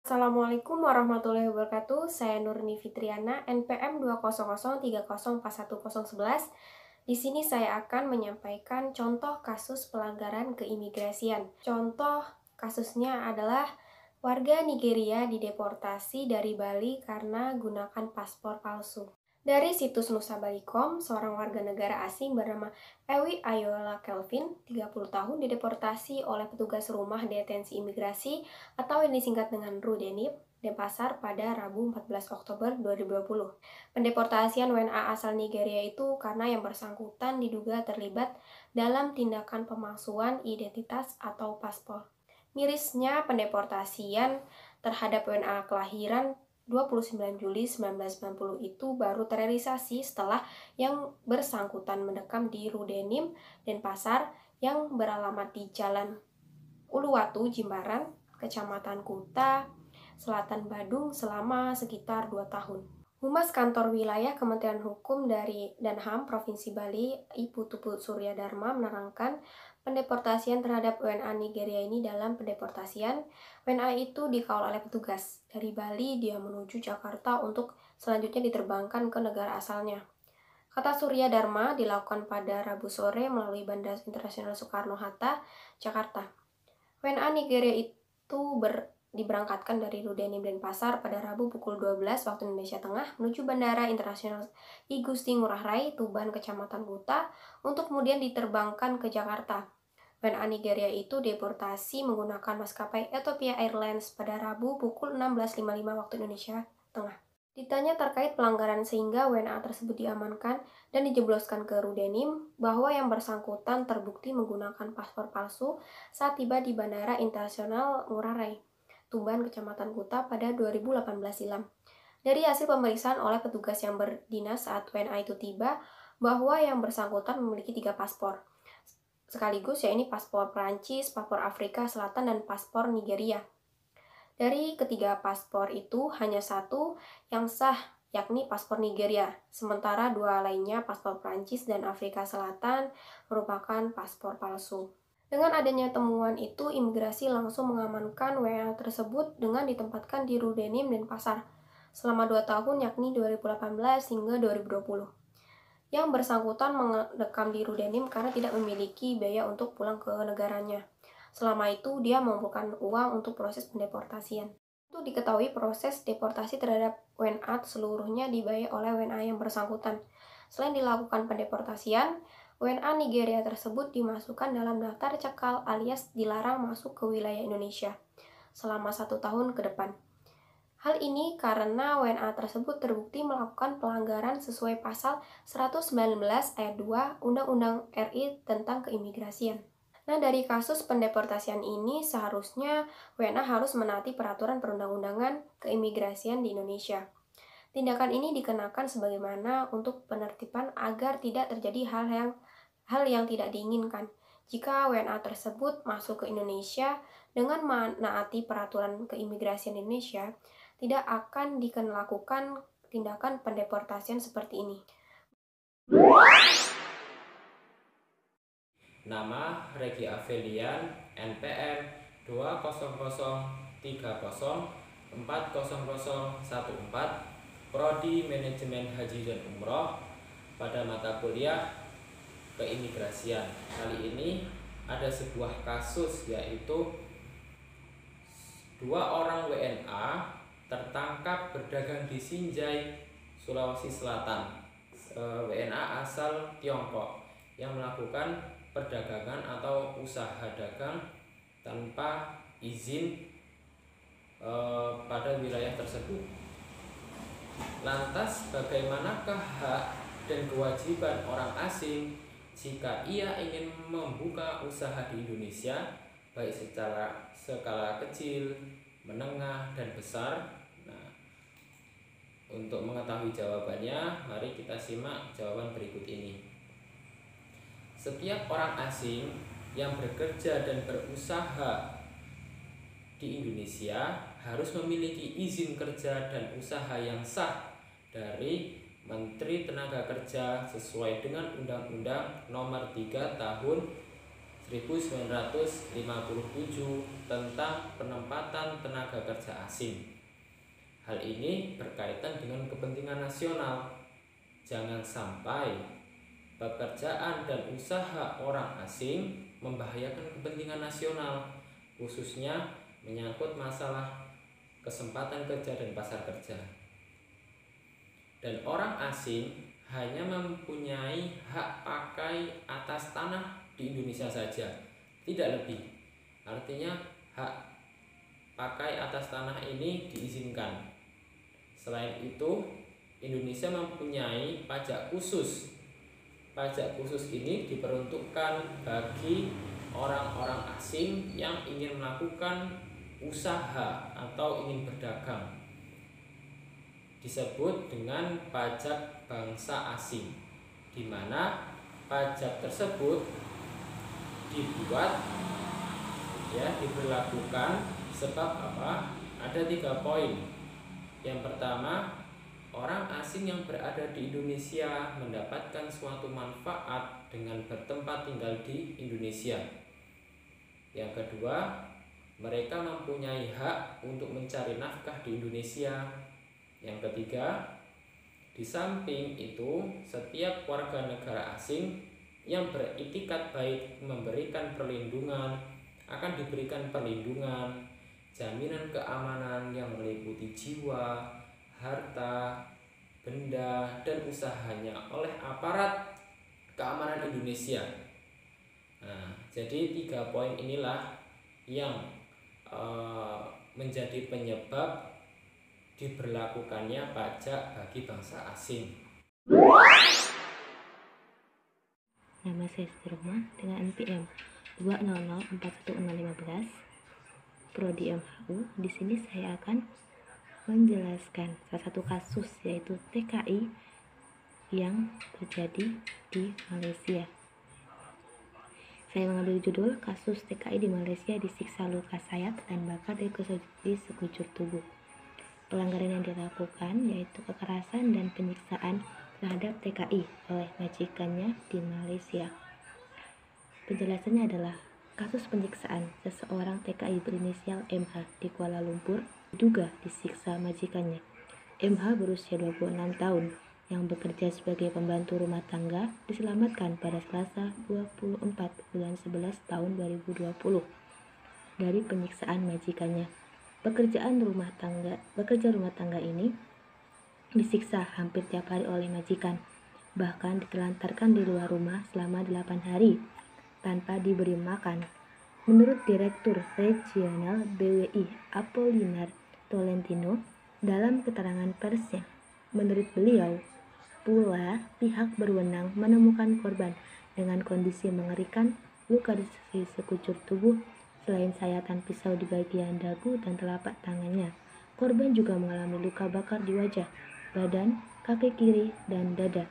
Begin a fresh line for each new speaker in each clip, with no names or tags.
Assalamualaikum warahmatullahi wabarakatuh. Saya Nurni Fitriana, NPM 20030410111. Di sini saya akan menyampaikan contoh kasus pelanggaran keimigrasian. Contoh kasusnya adalah warga Nigeria dideportasi dari Bali karena gunakan paspor palsu. Dari situs Nusa.Bali.com, seorang warga negara asing bernama Ewi Ayola Kelvin, 30 tahun, dideportasi oleh petugas rumah detensi imigrasi atau yang disingkat dengan RUDENIP, Denpasar pada Rabu 14 Oktober 2020. Pendeportasian WNA asal Nigeria itu karena yang bersangkutan diduga terlibat dalam tindakan pemalsuan identitas atau paspor. Mirisnya, pendeportasian terhadap WNA kelahiran 29 Juli 1990 itu baru terrealisasi setelah yang bersangkutan mendekam di Rudenim, Denpasar, yang beralamat di Jalan Uluwatu, Jimbaran, Kecamatan Kuta, Selatan Badung selama sekitar 2 tahun. Humas Kantor Wilayah Kementerian Hukum dan HAM Provinsi Bali, Ibu Tuput Surya Dharma, menerangkan pendeportasian terhadap WNA Nigeria ini dalam pendeportasian, WNA itu dikawal oleh petugas. Dari Bali, dia menuju Jakarta untuk selanjutnya diterbangkan ke negara asalnya. Kata Surya Dharma dilakukan pada Rabu sore melalui Bandara Internasional Soekarno-Hatta, Jakarta. WNA Nigeria itu diberangkatkan dari Rudenim Denpasar pada Rabu pukul 12 waktu Indonesia Tengah menuju Bandara Internasional I Gusti Ngurah Rai, Tuban, Kecamatan Kuta, untuk kemudian diterbangkan ke Jakarta. WNA Nigeria itu deportasi menggunakan maskapai Ethiopia Airlines pada Rabu pukul 16.55 waktu Indonesia Tengah. Ditanya terkait pelanggaran sehingga WNA tersebut diamankan dan dijebloskan ke Rudenim, bahwa yang bersangkutan terbukti menggunakan paspor palsu saat tiba di Bandara Internasional Ngurah Rai, Tuban, Kecamatan Kuta pada 2018 silam. Dari hasil pemeriksaan oleh petugas yang berdinas saat WNA itu tiba, bahwa yang bersangkutan memiliki 3 paspor sekaligus, yaitu paspor Prancis, paspor Afrika Selatan, dan paspor Nigeria. Dari ketiga paspor itu hanya satu yang sah, yakni paspor Nigeria, sementara 2 lainnya, paspor Prancis dan Afrika Selatan, merupakan paspor palsu. Dengan adanya temuan itu, imigrasi langsung mengamankan WNA tersebut dengan ditempatkan di Rudenim Denpasar selama 2 tahun, yakni 2018 hingga 2020. Yang bersangkutan mendekam di Rudenim karena tidak memiliki biaya untuk pulang ke negaranya. Selama itu, dia mengumpulkan uang untuk proses pendeportasian. Untuk diketahui, proses deportasi terhadap WNA seluruhnya dibayar oleh WNA yang bersangkutan. Selain dilakukan pendeportasian, WNA Nigeria tersebut dimasukkan dalam daftar cekal alias dilarang masuk ke wilayah Indonesia selama 1 tahun ke depan. Hal ini karena WNA tersebut terbukti melakukan pelanggaran sesuai pasal 119 ayat 2 Undang-Undang RI tentang keimigrasian. Nah, dari kasus pendeportasian ini seharusnya WNA harus menaati peraturan perundang-undangan keimigrasian di Indonesia. Tindakan ini dikenakan sebagaimana untuk penertiban agar tidak terjadi hal yang tidak diinginkan. Jika WNA tersebut masuk ke Indonesia dengan menaati peraturan keimigrasian Indonesia, tidak akan dilakukan tindakan pendeportasian seperti ini.
Nama Regi Avelian, NPM 200304014, Prodi Manajemen Haji dan Umroh, pada mata kuliah keimigrasian. Kali ini ada sebuah kasus, yaitu 2 orang WNA tertangkap berdagang di Sinjai, Sulawesi Selatan. WNA asal Tiongkok yang melakukan perdagangan atau usaha dagang tanpa izin pada wilayah tersebut. Lantas, bagaimanakah hak dan kewajiban orang asing jika ia ingin membuka usaha di Indonesia, baik secara skala kecil, menengah, dan besar? Nah, untuk mengetahui jawabannya, mari kita simak jawaban berikut ini. Setiap orang asing yang bekerja dan berusaha di Indonesia harus memiliki izin kerja dan usaha yang sah dari Menteri Tenaga Kerja sesuai dengan Undang-Undang Nomor 3 Tahun 1957 tentang penempatan tenaga kerja asing. Hal ini berkaitan dengan kepentingan nasional. Jangan sampai pekerjaan dan usaha orang asing membahayakan kepentingan nasional, khususnya menyangkut masalah kesempatan kerja dan pasar kerja. Dan orang asing hanya mempunyai hak pakai atas tanah di Indonesia saja, tidak lebih. Artinya hak pakai atas tanah ini diizinkan. Selain itu, Indonesia mempunyai pajak khusus. Pajak khusus ini diperuntukkan bagi orang-orang asing yang ingin melakukan usaha atau ingin berdagang. Disebut dengan pajak bangsa asing, di mana pajak tersebut diberlakukan sebab apa? Ada 3 poin. Yang pertama, orang asing yang berada di Indonesia mendapatkan suatu manfaat dengan bertempat tinggal di Indonesia. Yang kedua, mereka mempunyai hak untuk mencari nafkah di Indonesia. Yang ketiga, di samping itu, setiap warga negara asing yang beriktikat baik memberikan perlindungan akan diberikan perlindungan, jaminan keamanan yang meliputi jiwa, harta, benda, dan usahanya oleh aparat keamanan Indonesia. Nah, jadi 3 poin inilah yang menjadi penyebab diberlakukannya pajak bagi bangsa asing.
Nama saya Sudirma dengan NPM 2004115, Prodi MHU. Di sini saya akan menjelaskan salah satu kasus, yaitu TKI yang terjadi di Malaysia. Saya mengambil judul kasus TKI di Malaysia disiksa luka sayat dan bakar di sekujur tubuh. Pelanggaran yang dilakukan yaitu kekerasan dan penyiksaan terhadap TKI oleh majikannya di Malaysia. Penjelasannya adalah kasus penyiksaan seseorang TKI berinisial MH di Kuala Lumpur diduga disiksa majikannya. MH berusia 26 tahun yang bekerja sebagai pembantu rumah tangga diselamatkan pada Selasa 24 bulan 11 tahun 2020 dari penyiksaan majikannya. Bekerja rumah tangga ini disiksa hampir tiap hari oleh majikan, bahkan ditelantarkan di luar rumah selama 8 hari tanpa diberi makan. Menurut Direktur Regional BWI Apolinar Tolentino dalam keterangan persnya, menurut beliau pula pihak berwenang menemukan korban dengan kondisi mengerikan, luka di sekujur tubuh selain sayatan pisau di bagian dagu dan telapak tangannya. Korban juga mengalami luka bakar di wajah, badan, kaki kiri, dan dada.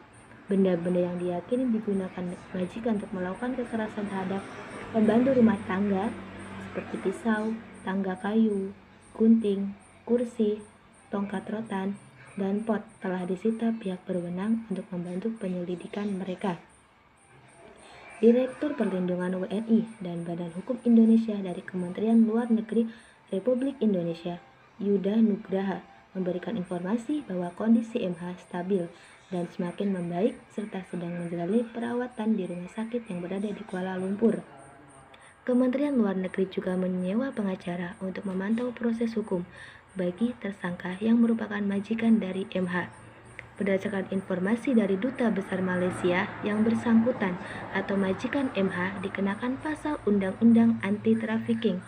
Benda-benda yang diyakini digunakan majikan untuk melakukan kekerasan terhadap pembantu rumah tangga seperti pisau, tangga kayu, gunting, kursi, tongkat rotan, dan pot telah disita pihak berwenang untuk membantu penyelidikan mereka. Direktur Perlindungan WNI dan Badan Hukum Indonesia dari Kementerian Luar Negeri Republik Indonesia, Yuda Nugraha, memberikan informasi bahwa kondisi MH stabil dan semakin membaik serta sedang menjalani perawatan di rumah sakit yang berada di Kuala Lumpur. Kementerian Luar Negeri juga menyewa pengacara untuk memantau proses hukum bagi tersangka yang merupakan majikan dari MH. Berdasarkan informasi dari Duta Besar Malaysia, yang bersangkutan atau majikan MH dikenakan pasal Undang-Undang Anti Trafficking.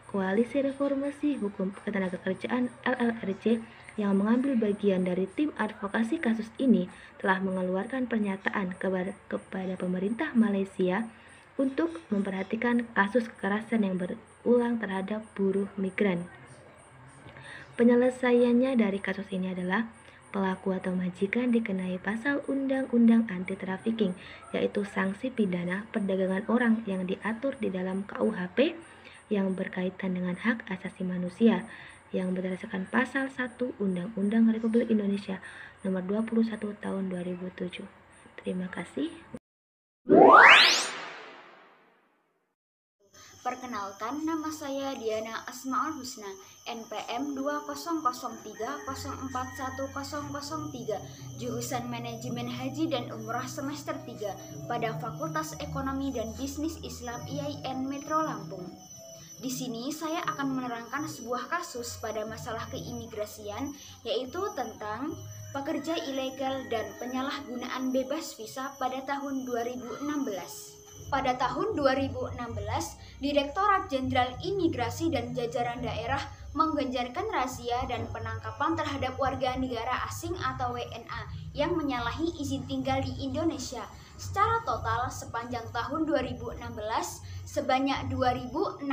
Koalisi Reformasi Hukum Ketenagakerjaan LLRC yang mengambil bagian dari tim advokasi kasus ini telah mengeluarkan pernyataan kepada pemerintah Malaysia untuk memperhatikan kasus kekerasan yang berulang terhadap buruh migran. Penyelesaiannya dari kasus ini adalah pelaku atau majikan dikenai pasal Undang-Undang Anti Trafficking, yaitu sanksi pidana perdagangan orang yang diatur di dalam KUHP yang berkaitan dengan hak asasi manusia yang berdasarkan pasal 1 Undang-Undang Republik Indonesia nomor 21 tahun 2007. Terima kasih.
Perkenalkan, nama saya Diana Asmaul Husna, NPM 2003041003, jurusan Manajemen Haji dan Umrah semester 3 pada Fakultas Ekonomi dan Bisnis Islam IAIN Metro Lampung. Di sini saya akan menerangkan sebuah kasus pada masalah keimigrasian, yaitu tentang pekerja ilegal dan penyalahgunaan bebas visa pada tahun 2016. Pada tahun 2016, Direktorat Jenderal Imigrasi dan jajaran daerah menggencarkan razia dan penangkapan terhadap warga negara asing atau WNA yang menyalahi izin tinggal di Indonesia. Secara total sepanjang tahun 2016, sebanyak 2.698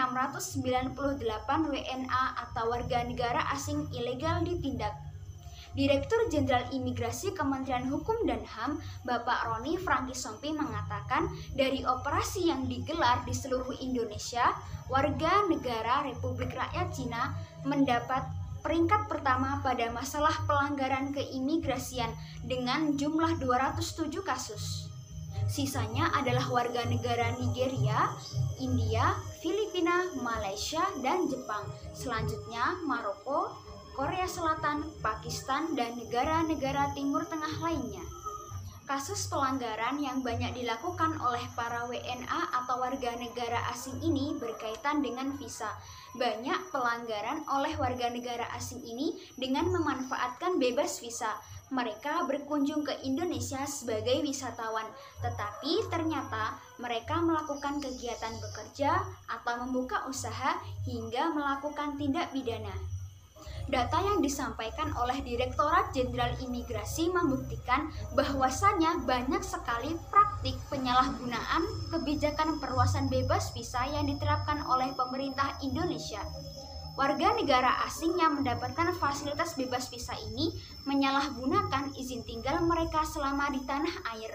WNA atau warga negara asing ilegal ditindak. Direktur Jenderal Imigrasi Kementerian Hukum dan HAM, Bapak Roni Franky Sompi mengatakan, dari operasi yang digelar di seluruh Indonesia, warga negara Republik Rakyat Cina mendapat peringkat pertama pada masalah pelanggaran keimigrasian dengan jumlah 207 kasus. Sisanya adalah warga negara Nigeria, India, Filipina, Malaysia, dan Jepang. Selanjutnya Maroko, Korea Selatan, Pakistan, dan negara-negara Timur Tengah lainnya. Kasus pelanggaran yang banyak dilakukan oleh para WNA atau warga negara asing ini berkaitan dengan visa. Banyak pelanggaran oleh warga negara asing ini dengan memanfaatkan bebas visa. Mereka berkunjung ke Indonesia sebagai wisatawan, tetapi ternyata mereka melakukan kegiatan bekerja atau membuka usaha hingga melakukan tindak pidana. Data yang disampaikan oleh Direktorat Jenderal Imigrasi membuktikan bahwasannya banyak sekali praktik penyalahgunaan kebijakan perluasan bebas visa yang diterapkan oleh pemerintah Indonesia. Warga negara asing yang mendapatkan fasilitas bebas visa ini menyalahgunakan izin tinggal mereka selama di tanah air.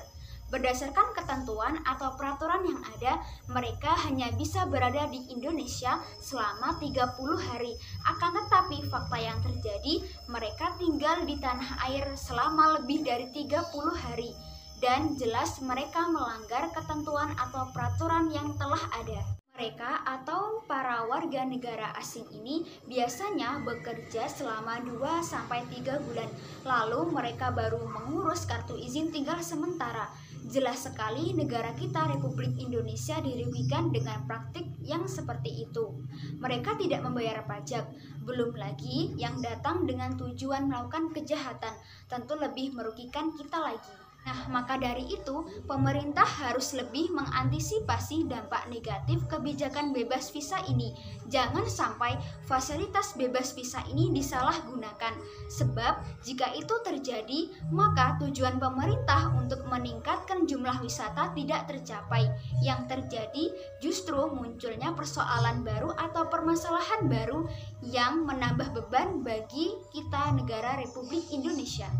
Berdasarkan ketentuan atau peraturan yang ada, mereka hanya bisa berada di Indonesia selama 30 hari. Akan tetapi fakta yang terjadi, mereka tinggal di tanah air selama lebih dari 30 hari. Dan jelas mereka melanggar ketentuan atau peraturan yang telah ada. Mereka atau para warga negara asing ini biasanya bekerja selama 2-3 bulan, lalu mereka baru mengurus kartu izin tinggal sementara. Jelas sekali negara kita Republik Indonesia dirugikan dengan praktik yang seperti itu. Mereka tidak membayar pajak, belum lagi yang datang dengan tujuan melakukan kejahatan, tentu lebih merugikan kita lagi. Nah, maka dari itu, pemerintah harus lebih mengantisipasi dampak negatif kebijakan bebas visa ini. Jangan sampai fasilitas bebas visa ini disalahgunakan. Sebab, jika itu terjadi, maka tujuan pemerintah untuk meningkatkan jumlah wisata tidak tercapai. Yang terjadi justru munculnya persoalan baru atau permasalahan baru yang menambah beban bagi kita negara Republik Indonesia.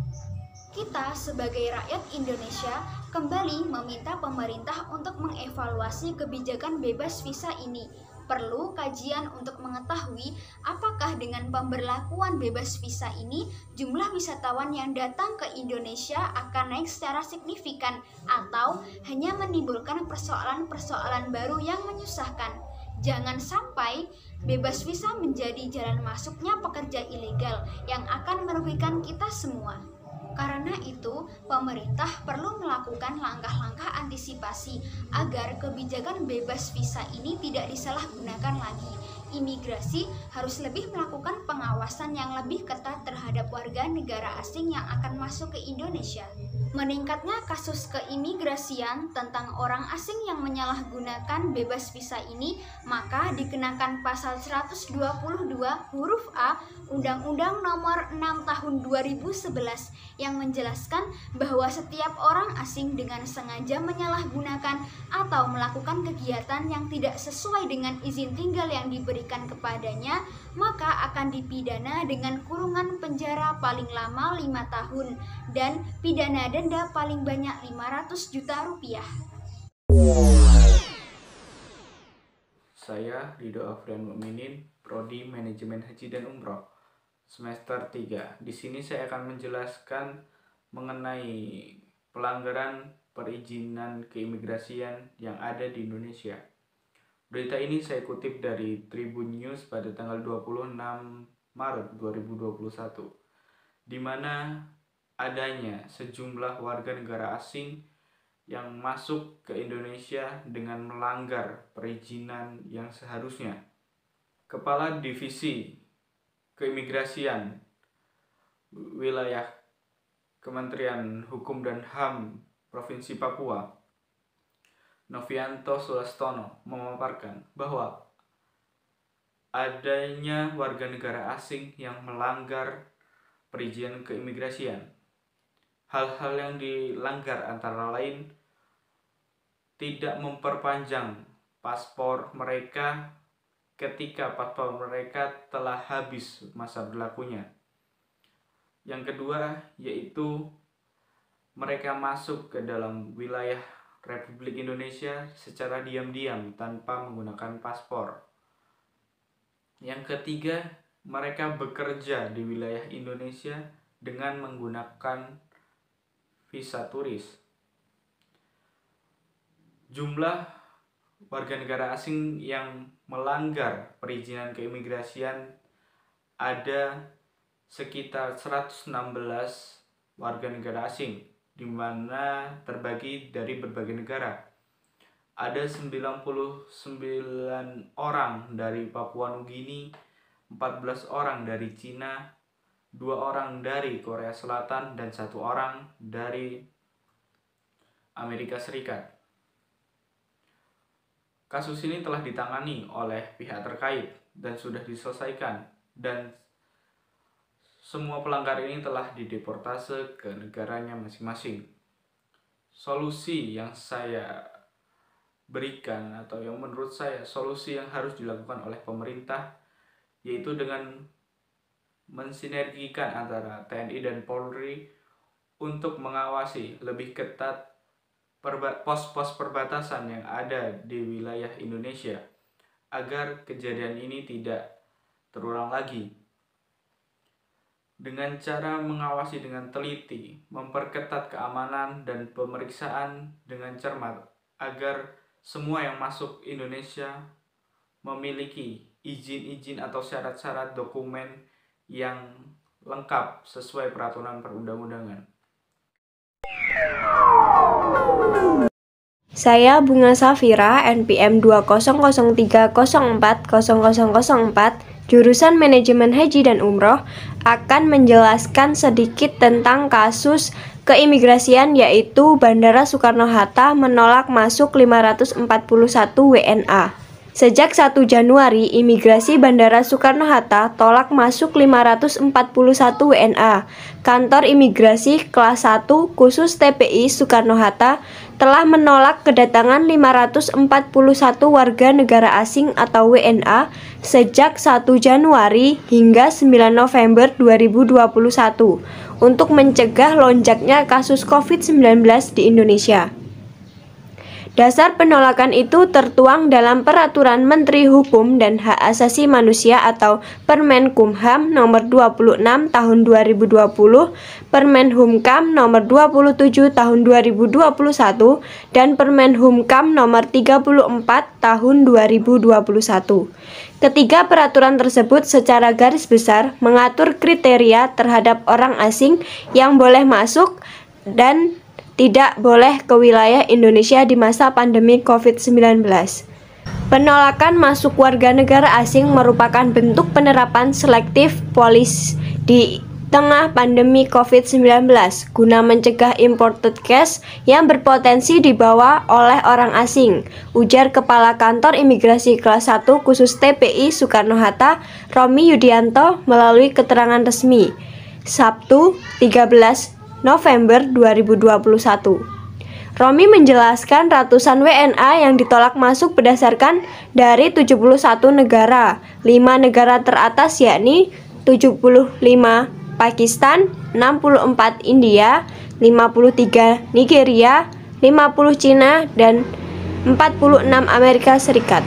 Kita sebagai rakyat Indonesia kembali meminta pemerintah untuk mengevaluasi kebijakan bebas visa ini. Perlu kajian untuk mengetahui apakah dengan pemberlakuan bebas visa ini jumlah wisatawan yang datang ke Indonesia akan naik secara signifikan atau hanya menimbulkan persoalan-persoalan baru yang menyusahkan. Jangan sampai bebas visa menjadi jalan masuknya pekerja ilegal yang akan merugikan kita semua. Karena itu, pemerintah perlu melakukan langkah-langkah antisipasi agar kebijakan bebas visa ini tidak disalahgunakan lagi. Imigrasi harus lebih melakukan pengawasan yang lebih ketat terhadap warga negara asing yang akan masuk ke Indonesia. Meningkatnya kasus keimigrasian tentang orang asing yang menyalahgunakan bebas visa ini, maka dikenakan pasal 122 huruf A Undang-Undang Nomor 6 Tahun 2011 yang menjelaskan bahwa setiap orang asing dengan sengaja menyalahgunakan atau melakukan kegiatan yang tidak sesuai dengan izin tinggal yang diberikan kepadanya, maka akan dipidana dengan kurungan penjara paling lama 5 tahun dan pidana denda paling banyak 500 juta rupiah.
Saya Ridho Afrian Mukminin, Prodi Manajemen Haji dan Umroh, semester 3. Di sini saya akan menjelaskan mengenai pelanggaran perizinan keimigrasian yang ada di Indonesia.
Berita ini saya kutip dari Tribun News pada tanggal 26 Maret 2021, di mana adanya sejumlah warga negara asing yang masuk ke Indonesia dengan melanggar perizinan yang seharusnya. Kepala Divisi Keimigrasian Wilayah Kementerian Hukum dan HAM Provinsi Papua, Novianto Sulastono, memaparkan bahwa adanya warga negara asing yang melanggar perizinan keimigrasian. Hal-hal yang dilanggar antara lain tidak memperpanjang paspor mereka ketika paspor mereka telah habis masa berlakunya. Yang kedua yaitu mereka masuk ke dalam wilayah Republik Indonesia secara diam-diam tanpa menggunakan paspor. Yang ketiga, mereka bekerja di wilayah Indonesia dengan menggunakan visa turis. Jumlah warga negara asing yang melanggar perizinan keimigrasian ada sekitar 116 warga negara asing, di mana terbagi dari berbagai negara. Ada 99 orang dari Papua Nugini, 14 orang dari Cina, 2 orang dari Korea Selatan, dan 1 orang dari Amerika Serikat. Kasus ini telah ditangani oleh pihak terkait dan sudah diselesaikan, dan semua pelanggar ini telah dideportase ke negaranya masing-masing. Solusi yang saya berikan atau yang menurut saya solusi yang harus dilakukan oleh pemerintah yaitu dengan mensinergikan antara TNI dan Polri untuk mengawasi lebih ketat pos-pos perbatasan yang ada di wilayah Indonesia agar kejadian ini tidak terulang lagi. Dengan cara mengawasi dengan teliti, memperketat keamanan dan pemeriksaan dengan cermat agar semua yang masuk Indonesia memiliki izin-izin atau syarat-syarat dokumen yang lengkap sesuai peraturan perundang-undangan.
Saya Bunga Safira, NPM 2003040004, jurusan Manajemen Haji dan Umroh, akan menjelaskan sedikit tentang kasus keimigrasian, yaitu Bandara Soekarno-Hatta menolak masuk 541 WNA. Sejak 1 Januari, imigrasi Bandara Soekarno-Hatta tolak masuk 541 WNA. Kantor imigrasi kelas 1 khusus TPI Soekarno-Hatta telah menolak kedatangan 541 warga negara asing atau WNA sejak 1 Januari hingga 9 November 2021 untuk mencegah lonjaknya kasus COVID-19 di Indonesia. Dasar penolakan itu tertuang dalam Peraturan Menteri Hukum dan Hak Asasi Manusia atau Permenkumham nomor 26 tahun 2020, Permenhumkam nomor 27 tahun 2021, dan Permenhumkam nomor 34 tahun 2021. Ketiga peraturan tersebut secara garis besar mengatur kriteria terhadap orang asing yang boleh masuk dan tidak boleh ke wilayah Indonesia di masa pandemi COVID-19. Penolakan masuk warga negara asing merupakan bentuk penerapan selektif polis di tengah pandemi COVID-19 guna mencegah imported case yang berpotensi dibawa oleh orang asing, ujar Kepala Kantor Imigrasi Kelas 1 khusus TPI Soekarno-Hatta, Romi Yudianto melalui keterangan resmi Sabtu 13 November 2021. Romi menjelaskan ratusan WNA yang ditolak masuk berdasarkan dari 71 negara. 5 negara teratas yakni 75 Pakistan, 64 India, 53 Nigeria, 50 Cina, dan 46 Amerika Serikat.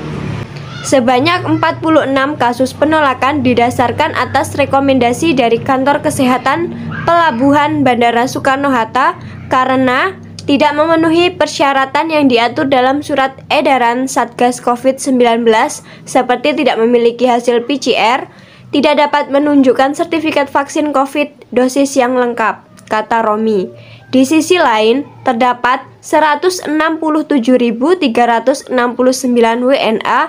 Sebanyak 46 kasus penolakan didasarkan atas rekomendasi dari Kantor Kesehatan Pelabuhan Bandara Soekarno-Hatta karena
tidak memenuhi persyaratan yang diatur dalam surat edaran Satgas COVID-19 seperti tidak memiliki hasil PCR, tidak dapat menunjukkan sertifikat vaksin COVID dosis yang lengkap, kata Romi. Di sisi lain, terdapat 167.369 WNA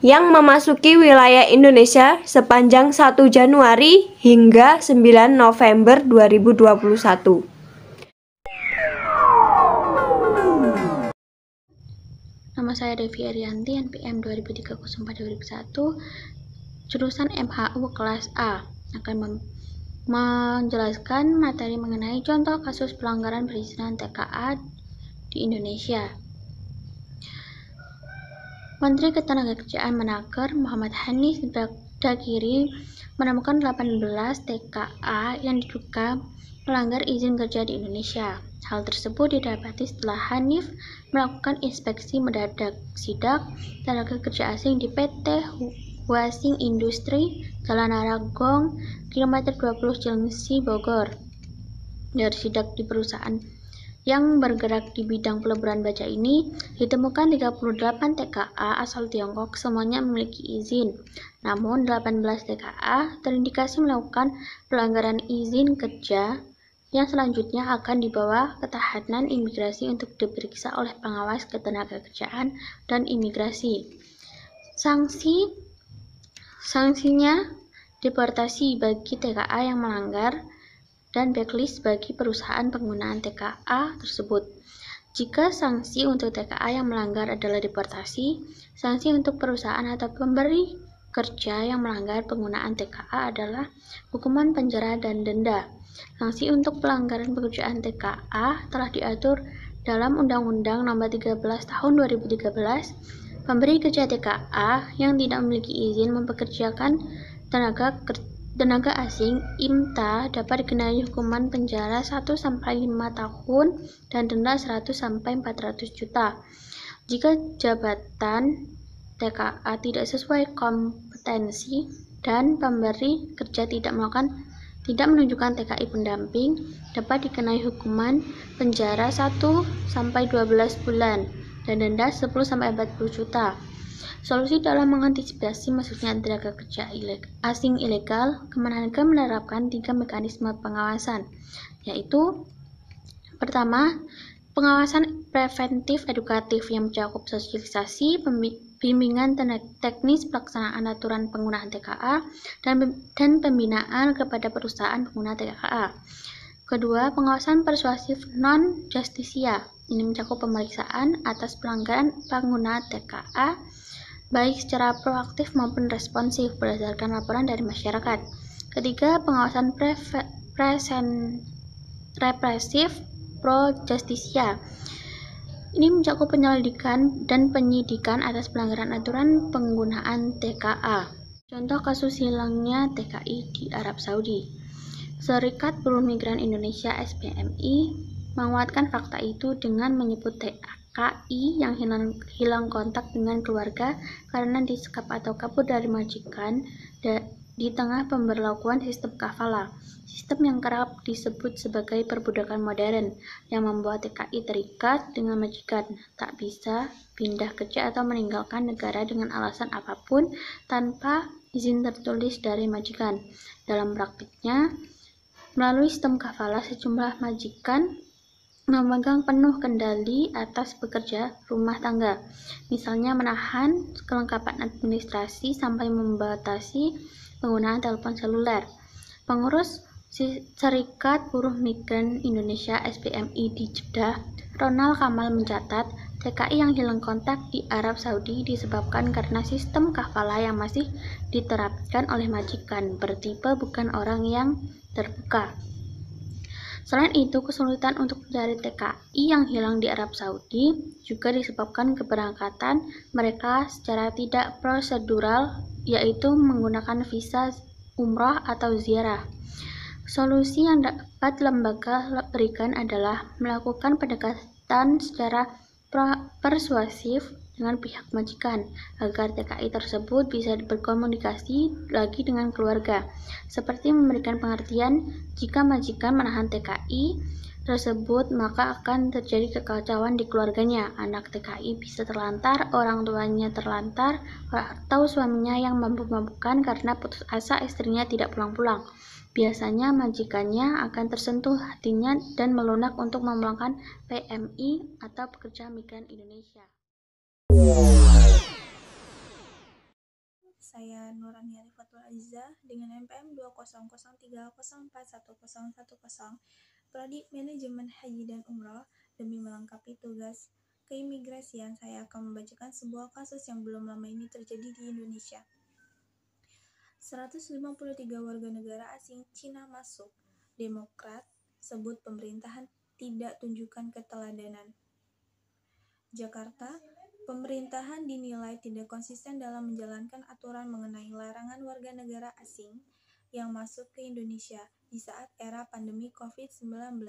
yang memasuki wilayah Indonesia sepanjang 1 Januari hingga 9 November 2021.
Nama saya Devi Arianti, NPM 2003-04-2001, jurusan MHU kelas A, akan menjelaskan materi mengenai contoh kasus pelanggaran perizinan TKA di Indonesia. Menteri Ketenagakerjaan Menaker Muhammad Hanif Dakiri menemukan 18 TKA yang diduga melanggar izin kerja di Indonesia. Hal tersebut didapati setelah Hanif melakukan inspeksi mendadak sidak tenaga kerja asing di PT Huasing Industri, Jalan Aragong, kilometer 20 Cilengsi, Bogor. Dari sidak di perusahaan yang bergerak di bidang peleburan baja ini, ditemukan 38 TKA asal Tiongkok, semuanya memiliki izin. Namun 18 TKA terindikasi melakukan pelanggaran izin kerja yang selanjutnya akan dibawa ke tahanan imigrasi untuk diperiksa oleh pengawas ketenagakerjaan dan imigrasi. Sanksinya deportasi bagi TKA yang melanggar dan blacklist bagi perusahaan penggunaan TKA tersebut. Jika sanksi untuk TKA yang melanggar adalah deportasi, sanksi untuk perusahaan atau pemberi kerja yang melanggar penggunaan TKA adalah hukuman penjara dan denda. Sanksi untuk pelanggaran pekerjaan TKA telah diatur dalam Undang-Undang Nomor 13 Tahun 2013. Pemberi kerja TKA yang tidak memiliki izin mempekerjakan tenaga asing (IMTA) dapat dikenai hukuman penjara 1-5 tahun dan denda 100-400 juta. Jika jabatan TKA tidak sesuai kompetensi dan pemberi kerja tidak menunjukkan TKI pendamping, dapat dikenai hukuman penjara 1-12 bulan dan denda 10-40 juta. Solusi dalam mengantisipasi masuknya tenaga kerja asing ilegal, Kemenhanaker menerapkan 3 mekanisme pengawasan, yaitu: pertama, pengawasan preventif edukatif yang mencakup sosialisasi, bimbingan teknis pelaksanaan aturan penggunaan TKA, dan pembinaan kepada perusahaan pengguna TKA. Kedua, pengawasan persuasif non-justisia. Ini mencakup pemeriksaan atas pelanggaran pengguna TKA, baik secara proaktif maupun responsif berdasarkan laporan dari masyarakat. Ketiga, pengawasan represif pro-justisia. Ini mencakup penyelidikan dan penyidikan atas pelanggaran aturan penggunaan TKA. Contoh kasus hilangnya TKI di Arab Saudi. Serikat Buruh Migran Indonesia (SBMI) menguatkan fakta itu dengan menyebut TKI yang hilang kontak dengan keluarga karena disekap atau kabur dari majikan di tengah pemberlakuan sistem kafala. Sistem yang kerap disebut sebagai perbudakan modern yang membuat TKI terikat dengan majikan, tak bisa pindah kerja atau meninggalkan negara dengan alasan apapun tanpa izin tertulis dari majikan. Dalam praktiknya, melalui sistem kafala, sejumlah majikan memegang penuh kendali atas pekerja rumah tangga, misalnya menahan kelengkapan administrasi sampai membatasi penggunaan telepon seluler. Pengurus Serikat Buruh Migran Indonesia (SBMI) di Jeddah, Ronald Kamal mencatat, TKI yang hilang kontak di Arab Saudi disebabkan karena sistem kafala yang masih diterapkan oleh majikan bertipe bukan orang yang terbuka. Selain itu, kesulitan untuk mencari TKI yang hilang di Arab Saudi juga disebabkan keberangkatan mereka secara tidak prosedural, yaitu menggunakan visa umrah atau ziarah. Solusi yang dapat lembaga berikan adalah melakukan pendekatan secara persuasif dengan pihak majikan agar TKI tersebut bisa berkomunikasi lagi dengan keluarga, seperti memberikan pengertian jika majikan menahan TKI tersebut, maka akan terjadi kekacauan di keluarganya. Anak TKI bisa terlantar, orang tuanya terlantar, atau suaminya yang mabuk-mabukan karena putus asa istrinya tidak pulang-pulang. Biasanya majikannya akan tersentuh hatinya dan melunak untuk memulangkan PMI atau pekerja migran Indonesia.
Saya Nurani Arifatul Aziza dengan NPM 20030411010, Prodi Manajemen Haji dan Umroh. Demi melengkapi tugas keimigrasian, saya akan membacakan sebuah kasus yang belum lama ini terjadi di Indonesia. 153 warga negara asing Cina masuk. Demokrat sebut pemerintahan tidak tunjukkan keteladanan. Jakarta, pemerintahan dinilai tidak konsisten dalam menjalankan aturan mengenai larangan warga negara asing yang masuk ke Indonesia di saat era pandemi COVID-19.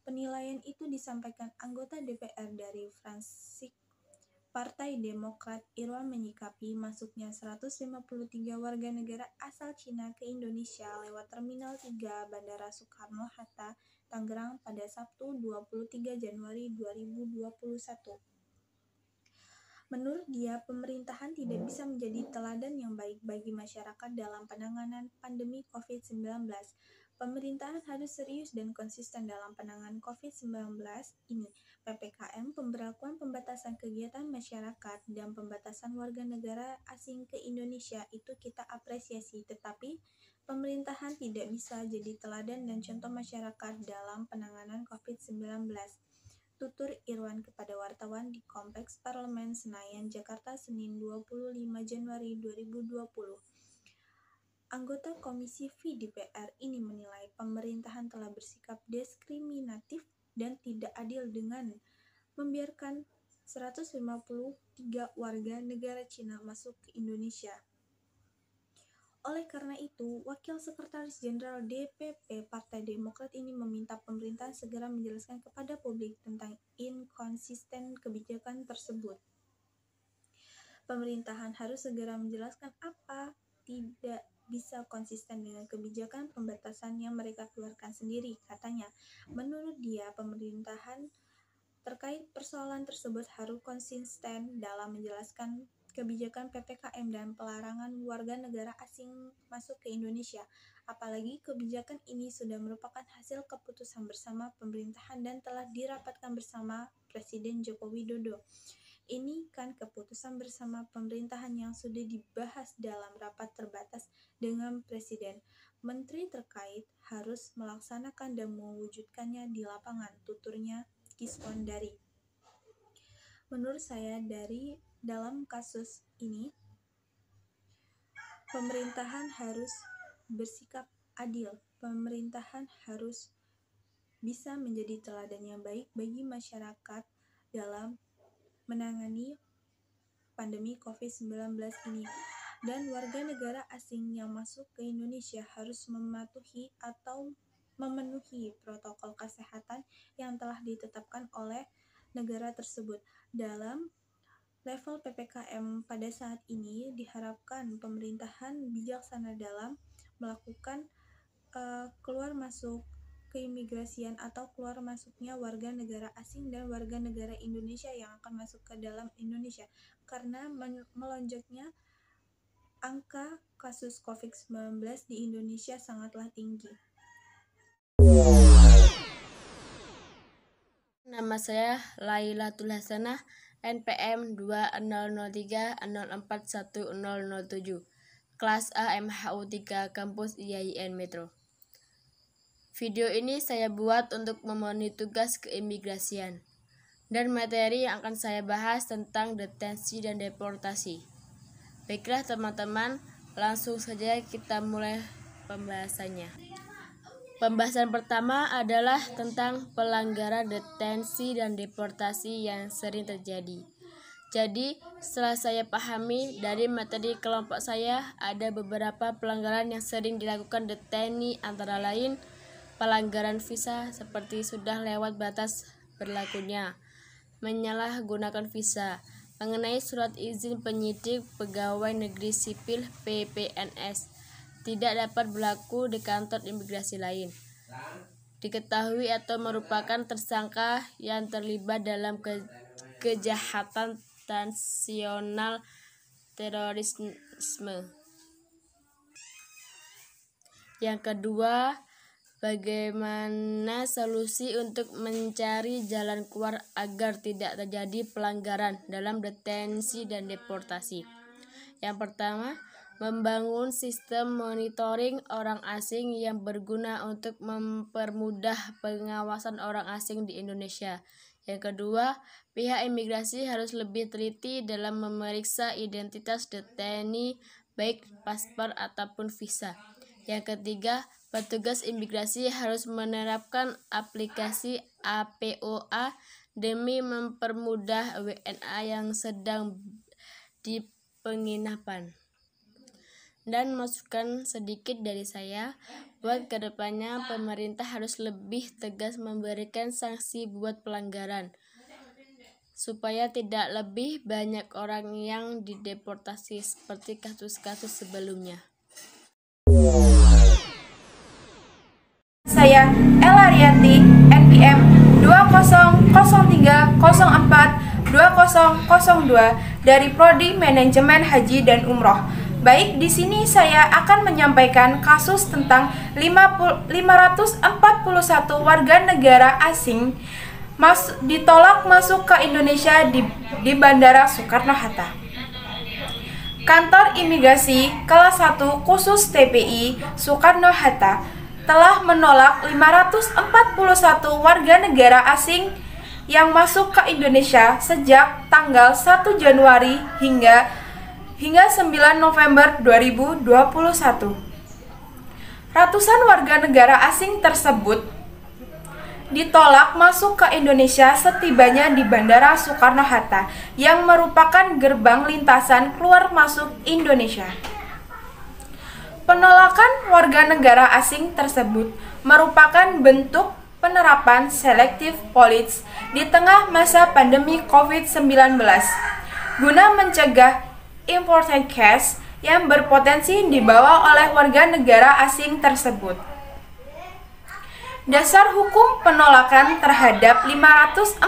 Penilaian itu disampaikan anggota DPR dari fraksi Partai Demokrat Irwan menyikapi masuknya 153 warga negara asal Cina ke Indonesia lewat Terminal 3 Bandara Soekarno-Hatta, Tangerang pada Sabtu 23 Januari 2021. Menurut dia, pemerintahan tidak bisa menjadi teladan yang baik bagi masyarakat dalam penanganan pandemi COVID-19. Pemerintahan harus serius dan konsisten dalam penanganan COVID-19 ini. PPKM, pemberlakuan pembatasan kegiatan masyarakat, dan pembatasan warga negara asing ke Indonesia itu kita apresiasi, tetapi pemerintahan tidak bisa jadi teladan dan contoh masyarakat dalam penanganan COVID-19. Tutur Irwan kepada wartawan di Kompleks Parlemen Senayan, Jakarta, Senin 25 Januari 2020. Anggota Komisi V DPR ini menilai pemerintahan telah bersikap diskriminatif dan tidak adil dengan membiarkan 153 warga negara Cina masuk ke Indonesia. Oleh karena itu, Wakil Sekretaris Jenderal DPP Partai Demokrat ini meminta pemerintahan segera menjelaskan kepada publik tentang inkonsisten kebijakan tersebut. Pemerintahan harus segera menjelaskan apa tidak bisa konsisten dengan kebijakan pembatasan yang mereka keluarkan sendiri, katanya. Menurut dia, pemerintahan terkait persoalan tersebut harus konsisten dalam menjelaskan kebijakan PPKM dan pelarangan warga negara asing masuk ke Indonesia. Apalagi kebijakan ini sudah merupakan hasil keputusan bersama pemerintahan dan telah dirapatkan bersama Presiden Joko Widodo. Ini kan keputusan bersama pemerintahan yang sudah dibahas dalam rapat terbatas dengan Presiden. Menteri terkait harus melaksanakan dan mewujudkannya di lapangan, tuturnya Kiswandari. Menurut saya dalam kasus ini, pemerintahan harus bersikap adil. Pemerintahan harus bisa menjadi teladan yang baik bagi masyarakat dalam menangani pandemi COVID-19 ini. Dan warga negara asing yang masuk ke Indonesia harus mematuhi atau memenuhi protokol kesehatan yang telah ditetapkan oleh negara tersebut. Dalam level PPKM pada saat ini, diharapkan pemerintahan bijaksana dalam melakukan keluar masuk keimigrasian atau keluar masuknya warga negara asing dan warga negara Indonesia yang akan masuk ke dalam Indonesia, karena melonjaknya angka kasus COVID-19 di Indonesia sangatlah tinggi.
Nama saya Lailatul Hasanah, NPM 2003041007, kelas A MHU 3 Kampus IAIN Metro. Video ini saya buat untuk memenuhi tugas keimigrasian, dan materi yang akan saya bahas tentang detensi dan deportasi. Baiklah teman-teman, langsung saja kita mulai pembahasannya. Pembahasan pertama adalah tentang pelanggaran detensi dan deportasi yang sering terjadi. Jadi, setelah saya pahami dari materi kelompok saya, ada beberapa pelanggaran yang sering dilakukan deteni, antara lain pelanggaran visa seperti sudah lewat batas berlakunya, menyalahgunakan visa, mengenai surat izin penyidik pegawai negeri sipil PPNS tidak dapat berlaku di kantor imigrasi lain, diketahui atau merupakan tersangka yang terlibat dalam kejahatan transnasional terorisme. Yang kedua, bagaimana solusi untuk mencari jalan keluar agar tidak terjadi pelanggaran dalam detensi dan deportasi. Yang pertama, membangun sistem monitoring orang asing yang berguna untuk mempermudah pengawasan orang asing di Indonesia. Yang kedua, pihak imigrasi harus lebih teliti dalam memeriksa identitas deteni, baik paspor ataupun visa. Yang ketiga, petugas imigrasi harus menerapkan aplikasi APOA demi mempermudah WNA yang sedang di penginapan. Dan masukan sedikit dari saya, buat kedepannya pemerintah harus lebih tegas memberikan sanksi buat pelanggaran, supaya tidak lebih banyak orang yang dideportasi seperti kasus-kasus sebelumnya.
Saya Ella Rianti, NPM 2003042002 dari Prodi Manajemen Haji dan Umroh. Baik, di sini saya akan menyampaikan kasus tentang 541 warga negara asing ditolak masuk ke Indonesia di Bandara Soekarno-Hatta. Kantor Imigrasi Kelas 1 Khusus TPI Soekarno-Hatta telah menolak 541 warga negara asing yang masuk ke Indonesia sejak tanggal 1 Januari hingga 9 November 2021. Ratusan warga negara asing tersebut ditolak masuk ke Indonesia setibanya di Bandara Soekarno-Hatta yang merupakan gerbang lintasan keluar masuk Indonesia. Penolakan warga negara asing tersebut merupakan bentuk penerapan selektif policy di tengah masa pandemi COVID-19 guna mencegah imported case yang berpotensi dibawa oleh warga negara asing tersebut. Dasar hukum penolakan terhadap 541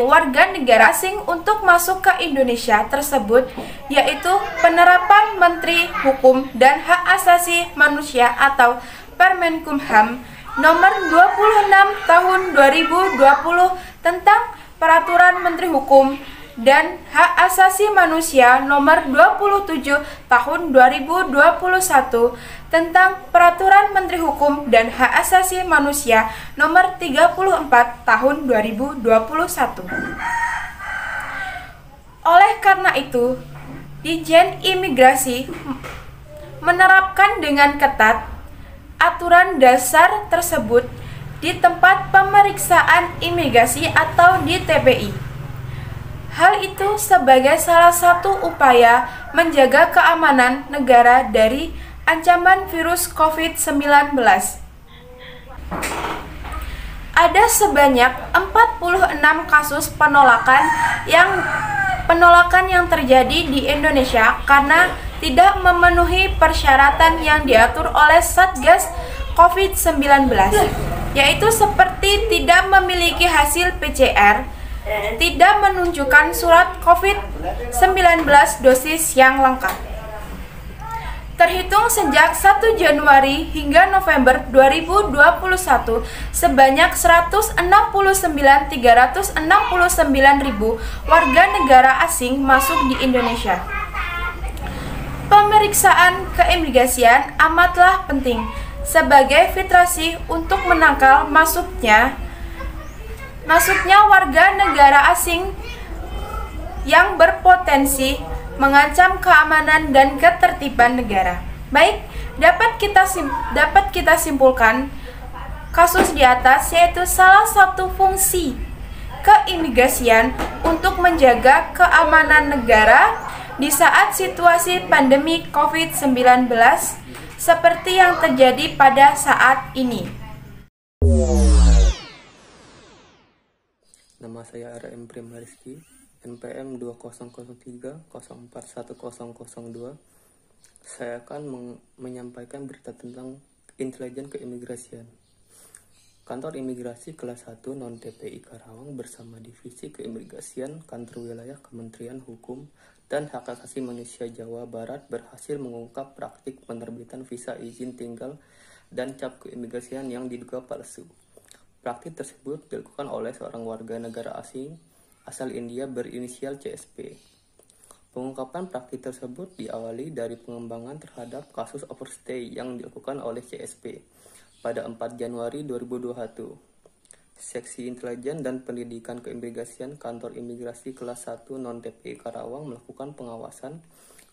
warga negara asing untuk masuk ke Indonesia tersebut yaitu penerapan Menteri Hukum dan Hak Asasi Manusia atau Permenkumham Nomor 26 Tahun 2020 tentang Peraturan Menteri Hukum dan Hak Asasi Manusia Nomor 27 Tahun 2021 tentang Peraturan Menteri Hukum dan Hak Asasi Manusia Nomor 34 Tahun 2021. Oleh karena itu, Ditjen Imigrasi menerapkan dengan ketat aturan dasar tersebut di tempat pemeriksaan imigrasi atau di TPI. Hal itu sebagai salah satu upaya menjaga keamanan negara dari ancaman virus COVID-19. Ada sebanyak 46 kasus penolakan yang terjadi di Indonesia karena tidak memenuhi persyaratan yang diatur oleh Satgas COVID-19, yaitu seperti tidak memiliki hasil PCR, tidak menunjukkan surat COVID-19 dosis yang lengkap. Terhitung sejak 1 Januari hingga November 2021, sebanyak 169.369.000 warga negara asing masuk di Indonesia. Pemeriksaan keimigrasian amatlah penting sebagai filtrasi untuk menangkal masuknya warga negara asing yang berpotensi mengancam keamanan dan ketertiban negara. Baik, dapat kita simpulkan kasus di atas yaitu salah satu fungsi keimigrasian untuk menjaga keamanan negara di saat situasi pandemi COVID-19 seperti yang terjadi pada saat ini.
Nama saya RM Prima Rizky, NPM 2003041002. Saya akan menyampaikan berita tentang intelijen keimigrasian. Kantor Imigrasi Kelas 1 Non-TPI Karawang bersama Divisi Keimigrasian Kantor Wilayah Kementerian Hukum dan Hak Asasi Manusia Jawa Barat berhasil mengungkap praktik penerbitan visa izin tinggal dan cap keimigrasian yang diduga palsu. Praktik tersebut dilakukan oleh seorang warga negara asing asal India berinisial CSP. Pengungkapan praktik tersebut diawali dari pengembangan terhadap kasus overstay yang dilakukan oleh CSP pada 4 Januari 2021. Seksi Intelijen dan Pendidikan Keimigrasian Kantor Imigrasi Kelas 1 Non-TPI Karawang melakukan pengawasan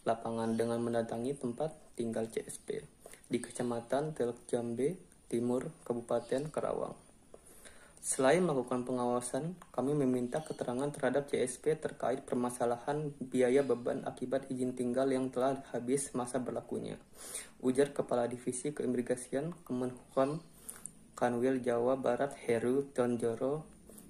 lapangan dengan mendatangi tempat tinggal CSP di Kecamatan Teluk Jambe Timur, Kabupaten Karawang. Selain melakukan pengawasan, kami meminta keterangan terhadap CSP terkait permasalahan biaya beban akibat izin tinggal yang telah habis masa berlakunya. Ujar Kepala Divisi Keimigrasian Kemenhukam Kanwil Jawa Barat Heru Tonjoro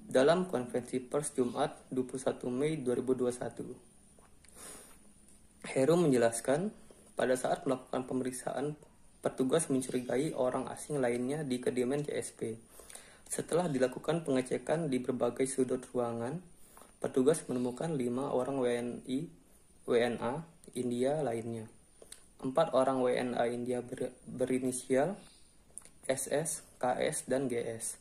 dalam konferensi pers Jumat 21 Mei 2021. Heru menjelaskan, pada saat melakukan pemeriksaan, petugas mencurigai orang asing lainnya di kediaman CSP. Setelah dilakukan pengecekan di berbagai sudut ruangan, petugas menemukan 5 orang WNA India lainnya. 4 orang WNA India berinisial SS, KS, dan GS.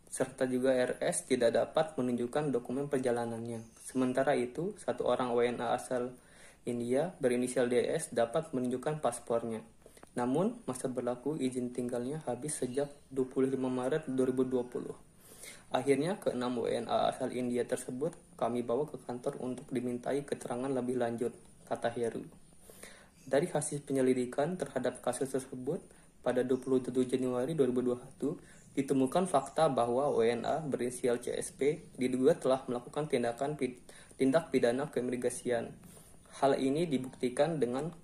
Serta juga RS tidak dapat menunjukkan dokumen perjalanannya. Sementara itu, 1 orang WNA asal India berinisial DS dapat menunjukkan paspornya. Namun, masa berlaku izin tinggalnya habis sejak 25 Maret 2020. Akhirnya, ke-6 WNA asal India tersebut kami bawa ke kantor untuk dimintai keterangan lebih lanjut, kata Heru. Dari hasil penyelidikan terhadap kasus tersebut, pada 27 Januari 2021, ditemukan fakta bahwa WNA berinisial CSP diduga telah melakukan tindak pidana keimigrasian. Hal ini dibuktikan dengan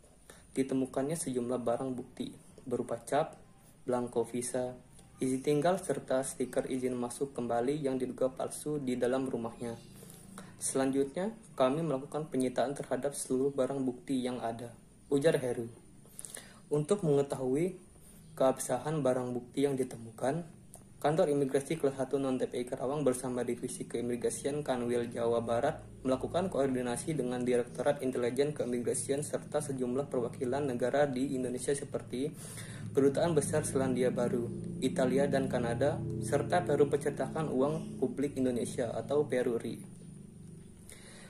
ditemukannya sejumlah barang bukti berupa cap, blanko visa, izin tinggal, serta stiker izin masuk kembali yang diduga palsu di dalam rumahnya. Selanjutnya, kami melakukan penyitaan terhadap seluruh barang bukti yang ada, ujar Heru. Untuk mengetahui keabsahan barang bukti yang ditemukan, Kantor Imigrasi Kelas 1 Non-TPI Karawang bersama Divisi Keimigrasian Kanwil Jawa Barat melakukan koordinasi dengan Direktorat Intelijen Keimigrasian serta sejumlah perwakilan negara di Indonesia seperti Kedutaan Besar Selandia Baru, Italia, dan Kanada, serta Peru Percetakan Uang Publik Indonesia atau Peruri.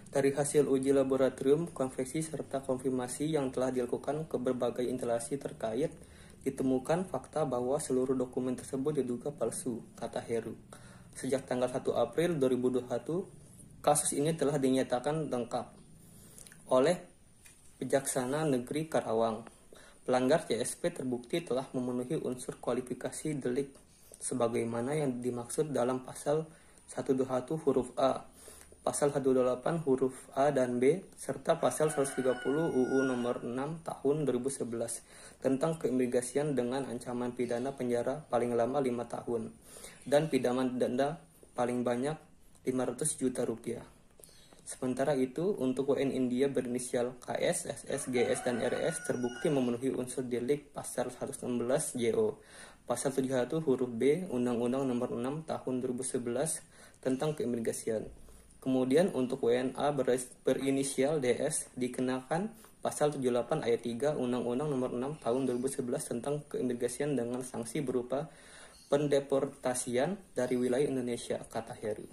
Dari hasil uji laboratorium, konveksi, serta konfirmasi yang telah dilakukan ke berbagai instalasi terkait, ditemukan fakta bahwa seluruh dokumen tersebut diduga palsu, kata Heru. Sejak tanggal 1 April 2021, kasus ini telah dinyatakan lengkap oleh Kejaksaan Negeri Karawang. Pelanggar CSP terbukti telah memenuhi unsur kualifikasi delik sebagaimana yang dimaksud dalam pasal 121 huruf A, pasal 128 huruf A dan B, serta pasal 130 UU nomor 6 tahun 2011 tentang keimigrasian dengan ancaman pidana penjara paling lama 5 tahun dan pidana denda paling banyak 500 juta rupiah. Sementara itu, untuk WN India berinisial KS, SS, GS, dan RS terbukti memenuhi unsur delik pasal 116 JO, pasal 71 huruf B, Undang-Undang nomor 6 tahun 2011 tentang keimigrasian. Kemudian untuk WNA berinisial DS dikenakan pasal 78 ayat 3 Undang-Undang nomor 6 tahun 2011 tentang keimigrasian dengan sanksi berupa pendeportasian dari wilayah Indonesia, kata Heru.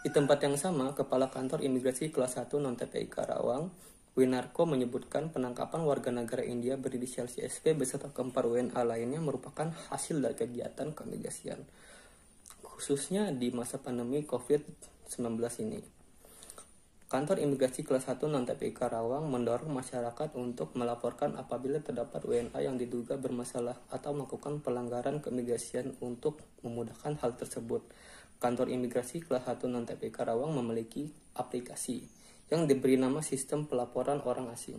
Di tempat yang sama, Kepala Kantor Imigrasi Kelas 1 Non-TPI Karawang, Winarko, menyebutkan penangkapan warga negara India berinisial CSP beserta keempat WNA lainnya merupakan hasil dari kegiatan keimigrasian, khususnya di masa pandemi COVID-19 ini. Kantor Imigrasi Kelas 1 Non-TPI Karawang mendorong masyarakat untuk melaporkan apabila terdapat WNA yang diduga bermasalah atau melakukan pelanggaran keimigrasian untuk memudahkan hal tersebut. Kantor Imigrasi Kelas 1 Non-TPI Karawang memiliki aplikasi yang diberi nama Sistem Pelaporan Orang Asing.